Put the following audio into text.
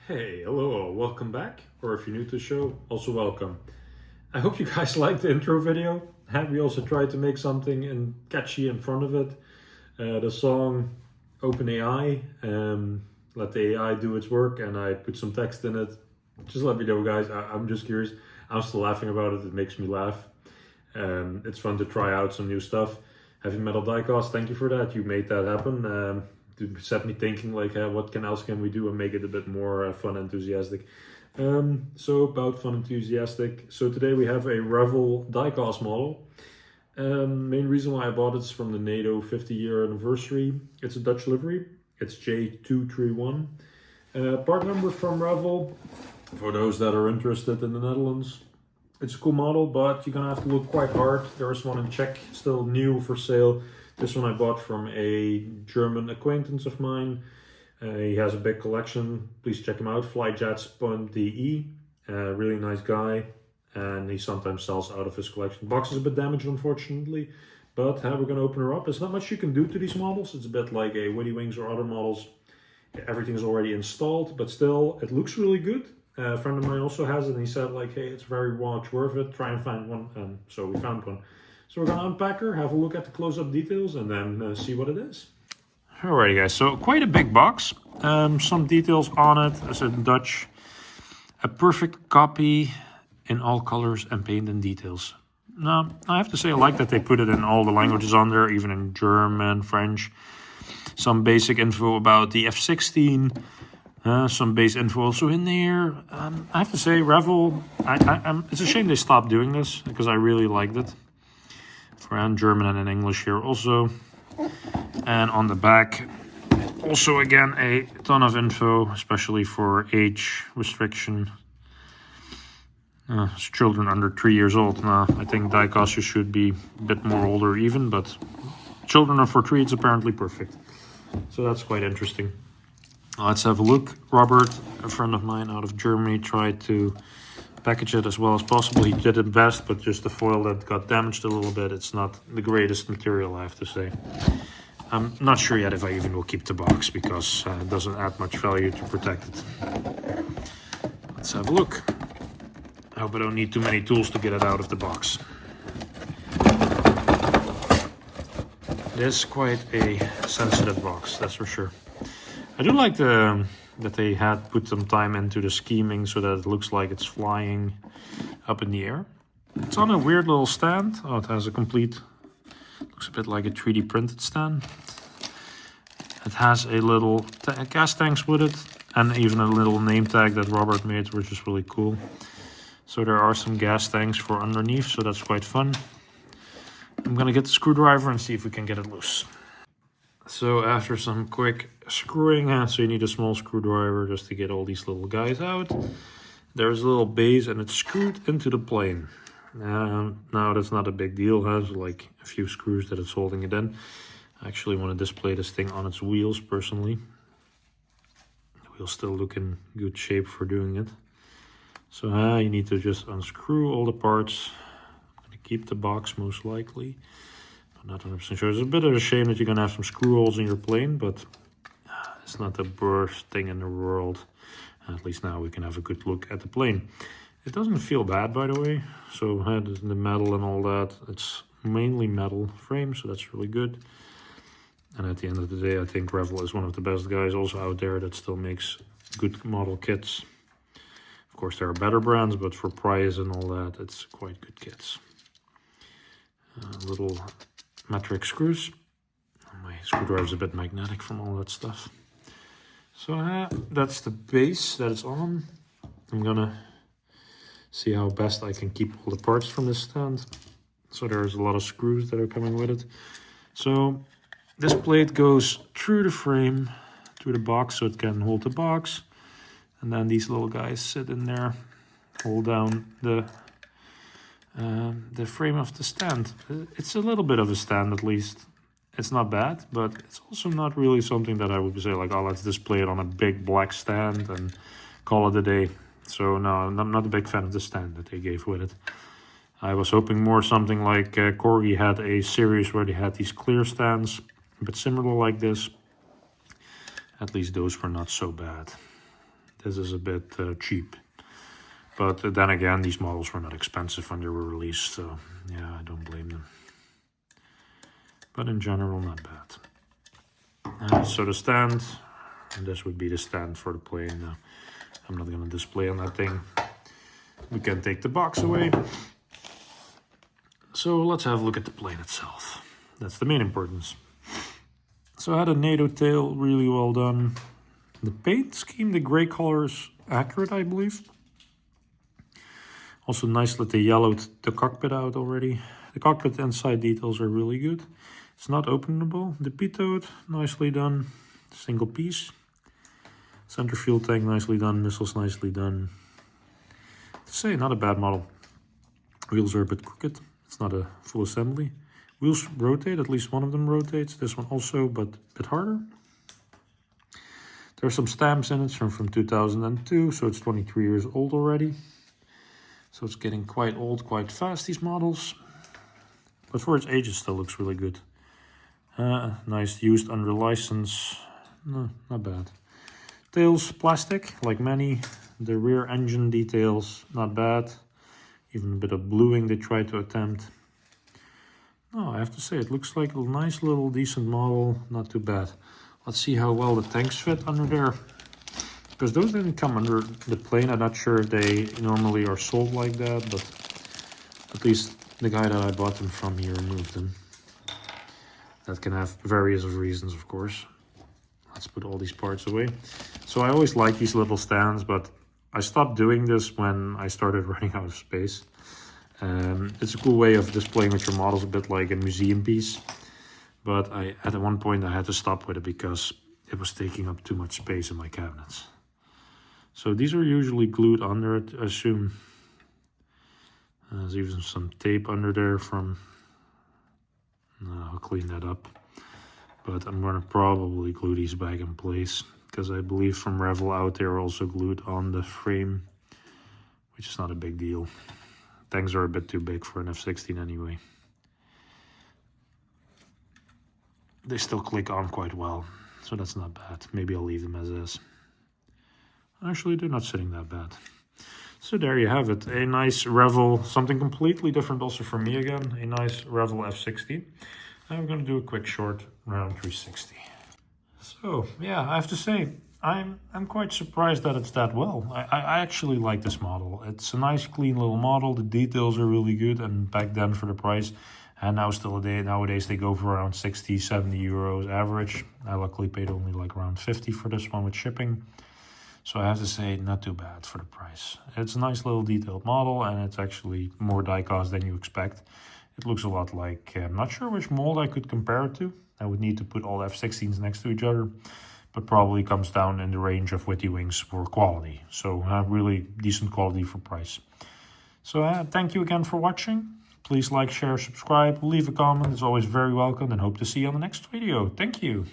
Hey, hello, welcome back, or if you're new to the show, also welcome. I hope you guys liked the intro video. We also tried to make something catchy in front of it. The song OpenAI, let the AI do its work, and I put some text in it. Just let me know, guys. I'm just curious. I'm still laughing about it. It makes me laugh. It's fun to try out some new stuff. Heavy Metal Diecast, thank you for that. You made that happen. To set me thinking like, what else can we do and make it a bit more fun enthusiastic. So about fun enthusiastic. So today we have a Revell diecast model. Main reason why I bought it is from the NATO 50-year anniversary. It's a Dutch livery. It's J231. Part number from Revell. For those that are interested in the Netherlands. It's a cool model, but you're gonna have to look quite hard. There's one in Czech, still new for sale. This one I bought from a German acquaintance of mine. He has a big collection. Please check him out, flyjets.de. Really nice guy, and he sometimes sells out of his collection. Box is a bit damaged, unfortunately, but we're going to open her up. There's not much you can do to these models. It's a bit like a Woody Wings or other models. Everything's already installed, but still, it looks really good. A friend of mine also has it, and he said like, hey, it's very much worth it. Try and find one, so we found one. So we're gonna unpack her, have a look at the close-up details, and then see what it is. Alrighty guys, so quite a big box. Some details on it, as in Dutch. A perfect copy in all colors and paint and details. Now, I have to say I like that they put it in all the languages on there, even in German, French. Some basic info about the F-16. Some base info also in there. I have to say, Revell, it's a shame they stopped doing this, because I really liked it. And German and in English here also. And on the back, also again a ton of info, especially for age restriction. Children under 3 years old. Now, I think diecasters should be a bit more older even, but children are for 3, it's apparently perfect. So that's quite interesting. Let's have a look. Robert, a friend of mine out of Germany, tried to package it as well as possible. He did it best, but just the foil that got damaged a little bit. It's not the greatest material, I have to say. I'm not sure yet if I even will keep the box, because it doesn't add much value to protect it. Let's have a look. I hope I don't need too many tools to get it out of the box. It is quite a sensitive box, that's for sure. I do like that they had put some time into the scheming so that it looks like it's flying up in the air. It's on a weird little stand. Oh, it has a complete, looks a bit like a 3D printed stand. It has a little gas tanks with it, and even a little name tag that Robert made, which is really cool. So there are some gas tanks for underneath, so that's quite fun. I'm gonna get the screwdriver and see if we can get it loose. So after some quick screwing, so you need a small screwdriver just to get all these little guys out. There's a little base and it's screwed into the plane. Now that's not a big deal, it has like a few screws that it's holding it in. I actually want to display this thing on its wheels personally. The wheels still look in good shape for doing it. So you need to just unscrew all the parts. I'm going to keep the box most likely. Not 100% sure. It's a bit of a shame that you're going to have some screw holes in your plane, but it's not the worst thing in the world. At least now we can have a good look at the plane. It doesn't feel bad, by the way. So the metal and all that, it's mainly metal frame, so that's really good. And at the end of the day, I think Revell is one of the best guys also out there that still makes good model kits. Of course, there are better brands, but for price and all that, it's quite good kits. Little metric screws. My screwdriver's a bit magnetic from all that stuff. So that's the base that it's on. I'm gonna see how best I can keep all the parts from this stand. So there's a lot of screws that are coming with it. So this plate goes through the frame, through the box, so it can hold the box. And then these little guys sit in there, hold down the frame of the stand. It's a little bit of a stand, at least. It's not bad, but it's also not really something that I would say like, oh, let's display it on a big black stand and call it a day. So no, I'm not a big fan of the stand that they gave with it. I was hoping more something like Corgi had a series where they had these clear stands, but similar like this. At least those were not so bad. This is a bit cheap. But then again, these models were not expensive when they were released, so yeah, I don't blame them. But in general, not bad. So the stand, and this would be the stand for the plane. I'm not going to display on that thing. We can take the box away. So let's have a look at the plane itself. That's the main importance. So I had a NATO tail, really well done. The paint scheme, the gray color is accurate, I believe. Also nice that they yellowed the cockpit out already. The cockpit inside details are really good. It's not openable. The pitot, nicely done. Single piece. Center fuel tank, nicely done. Missiles, nicely done. To say, not a bad model. Wheels are a bit crooked. It's not a full assembly. Wheels rotate, at least one of them rotates. This one also, but a bit harder. There are some stamps in it from 2002, so it's 23 years old already. So it's getting quite old, quite fast, these models. But for its age, it still looks really good. Nice, used under license. No, not bad. Tails, plastic, like many. The rear engine details, not bad. Even a bit of bluing they tried to attempt. No, I have to say, it looks like a nice little decent model, not too bad. Let's see how well the tanks fit under there. Because those didn't come under the plane. I'm not sure if they normally are sold like that, but at least the guy that I bought them from here removed them. That can have various reasons, of course. Let's put all these parts away. So I always like these little stands, but I stopped doing this when I started running out of space. It's a cool way of displaying with your models, a bit like a museum piece. But at one point I had to stop with it because it was taking up too much space in my cabinets. So these are usually glued under it, I assume. There's even some tape under there from... I'll clean that up. But I'm going to probably glue these back in place, because I believe from Revell out there also glued on the frame, which is not a big deal. Tanks are a bit too big for an F-16 anyway. They still click on quite well, so that's not bad. Maybe I'll leave them as is. Actually, they're not sitting that bad. So there you have it. A nice Revell, something completely different also for me again. A nice Revell F-16. I'm going to do a quick short round 360. So yeah, I have to say, I'm quite surprised that it's that well. I actually like this model. It's a nice clean little model. The details are really good, and back then for the price, and now still nowadays they go for around 60, 70 euros average. I luckily paid only like around 50 for this one with shipping. So I have to say, not too bad for the price. It's a nice little detailed model, and it's actually more die-cast than you expect. It looks a lot like, I'm not sure which mold I could compare it to. I would need to put all F-16s next to each other, but probably comes down in the range of Witty Wings for quality. So really decent quality for price. So thank you again for watching. Please like, share, subscribe, leave a comment. It's always very welcome, and hope to see you on the next video. Thank you.